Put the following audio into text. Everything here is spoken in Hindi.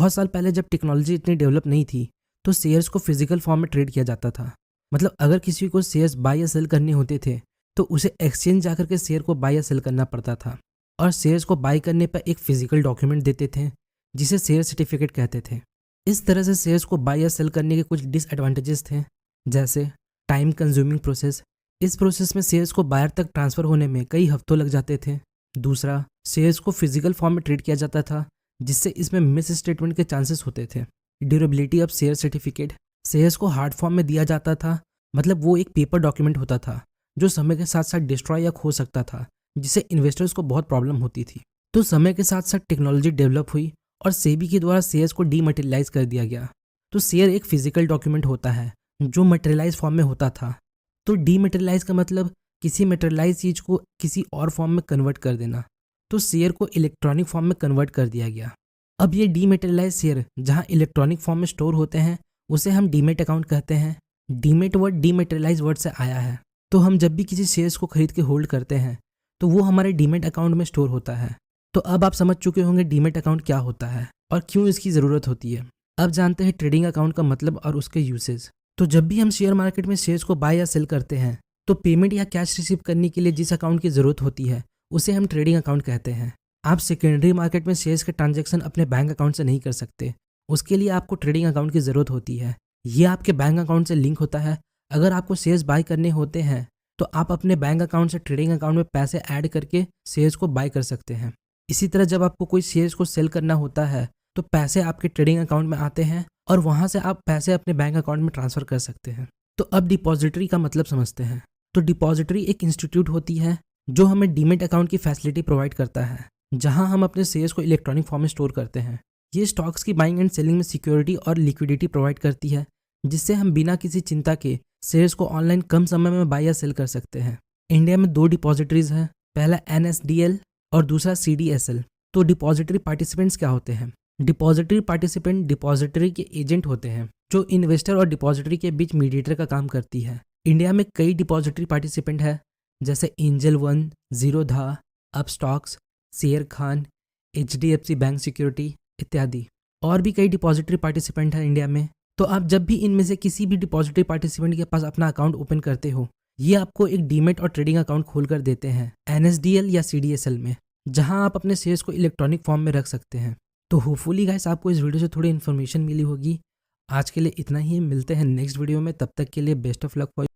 बहुत साल पहले जब टेक्नोलॉजी इतनी डेवलप नहीं थी तो शेयर्स को फिजिकल फॉर्म में ट्रेड किया जाता था। मतलब अगर किसी को शेयर्स बाय या सेल करने होते थे तो उसे एक्सचेंज जाकर के शेयर को बाय या सेल करना पड़ता था, और शेयर्स को बाय करने पर एक फिजिकल डॉक्यूमेंट देते थे जिसे शेयर सर्टिफिकेट कहते थे। इस तरह से शेयर्स को बाय या सेल करने के कुछ डिसएडवांटेजेस थे, जैसे टाइम कंज्यूमिंग प्रोसेस। इस प्रोसेस में शेयर्स को बायर तक ट्रांसफर होने में कई हफ्तों लग जाते थे। दूसरा, शेयर्स को फिजिकल फॉर्म में ट्रेड किया जाता था जिससे इसमें मिस स्टेटमेंट के चांसेस होते थे। Durability of share certificate. Shares को हार्ड फॉर्म में दिया जाता था, मतलब वो एक पेपर डॉक्यूमेंट होता था जो समय के साथ साथ डिस्ट्रॉय या खो सकता था, जिससे इन्वेस्टर्स को बहुत प्रॉब्लम होती थी। तो समय के साथ साथ टेक्नोलॉजी डेवलप हुई और सेबी के द्वारा शेयर्स को डीमटेरियलाइज कर दिया गया। तो शेयर एक फिजिकल डॉक्यूमेंट होता है जो मटेरियलाइज फॉर्म में होता था। तो डीमटेरियलाइज का मतलब किसी मटेरियलाइज चीज को किसी और फॉर्म में कन्वर्ट कर देना। तो शेयर को इलेक्ट्रॉनिक फॉर्म में कन्वर्ट कर दिया गया। अब ये डीमटेरियलाइज शेयर जहाँ इलेक्ट्रॉनिक फॉर्म में स्टोर होते हैं उसे हम डीमेट अकाउंट कहते हैं। डीमेट वर्ड डीमटेरियलाइज वर्ड से आया है। तो हम जब भी किसी शेयर्स को खरीद के होल्ड करते हैं तो वो हमारे डीमेट अकाउंट में स्टोर होता है। तो अब आप समझ चुके होंगे डीमेट अकाउंट क्या होता है और क्यों इसकी ज़रूरत होती है। अब जानते हैं ट्रेडिंग अकाउंट का मतलब और उसके यूसेज। तो जब भी हम शेयर मार्केट में शेयर्स को बाय या सेल करते हैं तो पेमेंट या कैश रिसीव करने के लिए जिस अकाउंट की ज़रूरत होती है उसे हम ट्रेडिंग अकाउंट कहते हैं। आप सेकेंडरी मार्केट में शेयर्स के ट्रांजैक्शन अपने बैंक अकाउंट से नहीं कर सकते, उसके लिए आपको ट्रेडिंग अकाउंट की ज़रूरत होती है। ये आपके बैंक अकाउंट से लिंक होता है। अगर आपको शेयर्स बाय करने होते हैं तो आप अपने बैंक अकाउंट से ट्रेडिंग अकाउंट में पैसे ऐड करके शेयर्स को बाय कर सकते हैं। इसी तरह जब आपको कोई शेयर्स को सेल करना होता है तो पैसे आपके ट्रेडिंग अकाउंट में आते हैं और वहाँ से आप पैसे अपने बैंक अकाउंट में ट्रांसफ़र कर सकते हैं। तो अब डिपॉजिटरी का मतलब समझते हैं। तो डिपॉजिटरी एक इंस्टीट्यूट होती है जो हमें डीमेट अकाउंट की फैसिलिटी प्रोवाइड करता है, जहां हम अपने शेयर्स को इलेक्ट्रॉनिक फॉर्म में स्टोर करते हैं। ये स्टॉक्स की बाइंग एंड सेलिंग में सिक्योरिटी और लिक्विडिटी प्रोवाइड करती है, जिससे हम बिना किसी चिंता के शेयर्स को ऑनलाइन कम समय में बाय या सेल कर सकते हैं। इंडिया में 2 डिपॉजिटरीज हैं, पहला NSDL और दूसरा CDSL। तो डिपॉजिटरी पार्टिसिपेंट्स क्या होते हैं? डिपॉजिटरी पार्टिसिपेंट डिपॉजिटरी के एजेंट होते हैं जो इन्वेस्टर और डिपॉजिटरी के बीच मीडिएटर का काम करती है। इंडिया में कई डिपॉजिटरी पार्टिसिपेंट है, जैसे angel one, Zerodha, Upstox, share Khan, HDFC bank security इत्यादि। और भी कई डिपॉजिटरी पार्टिसिपेंट हैं इंडिया में। तो आप जब भी इनमें से किसी भी डिपॉजिटरी पार्टिसिपेंट के पास अपना अकाउंट ओपन करते हो, ये आपको एक डीमेट और ट्रेडिंग अकाउंट खोल कर देते हैं NSDL या CDSL में, जहां आप अपने शेयर्स को इलेक्ट्रॉनिक फॉर्म में रख सकते हैं। तो होपफुली गाइस आपको इस वीडियो से थोड़ी इन्फॉर्मेशन मिली होगी। आज के लिए इतना ही, मिलते हैं नेक्स्ट वीडियो में। तब तक के लिए बेस्ट ऑफ लक फॉर